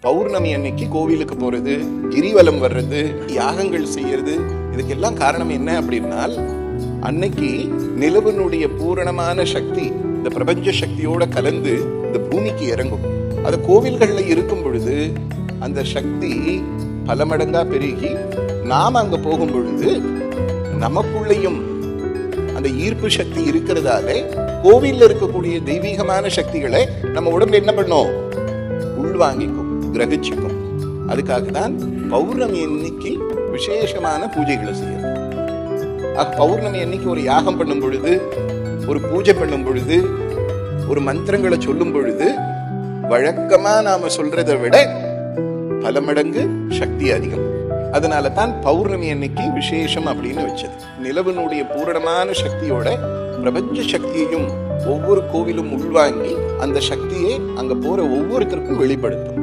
பௌர்ணமி அன்னைக்கு கோவிலுக்கு போறது, கிரிவலம் வர்றது, யாகங்கள் செய்யறது, இதுக்கெல்லாம் காரணம் என்ன அப்படின்னால், அன்னைக்கு நிலவனுடைய பூரணமான சக்தி இந்த பிரபஞ்ச சக்தியோட கலந்து இந்த பூமிக்கு இறங்கும். அது கோவில்கள்ல இருக்கும் பொழுது அந்த சக்தி பல மடங்கா பெருகி நாம அங்க போகும் பொழுது நமக்குள்ளேயும் அந்த ஈர்ப்பு சக்தி இருக்கிறதாலே கோவில்ல இருக்கக்கூடிய தெய்வீகமான சக்திகளை நம்ம உடம்பு என்ன பண்ணும், உள்வாங்கிக்கும், கிரகிச்சுக்கும். அதுக்காக தான் பௌர்ணமி அன்னைக்கு விசேஷமான பூஜைகளை செய்யணும். பௌர்ணமி அன்னைக்கு ஒரு யாகம் பண்ணும் பொழுது, ஒரு பூஜை பண்ணும் பொழுது, ஒரு மந்திரங்களை சொல்லும் பொழுது வழக்கமா நாம சொல்றதை விட பல மடங்கு சக்தி அதிகம். அதனால தான் பௌர்ணமி அன்னைக்கு விசேஷம் அப்படின்னு வச்சது. நிலவனுடைய பூரணமான சக்தியோட பிரபஞ்ச சக்தியையும் ஒவ்வொரு கோவிலும் உள்வாங்கி அந்த சக்தியை அங்க போற ஒவ்வொருத்தருக்கும் வெளிப்படுத்தும்.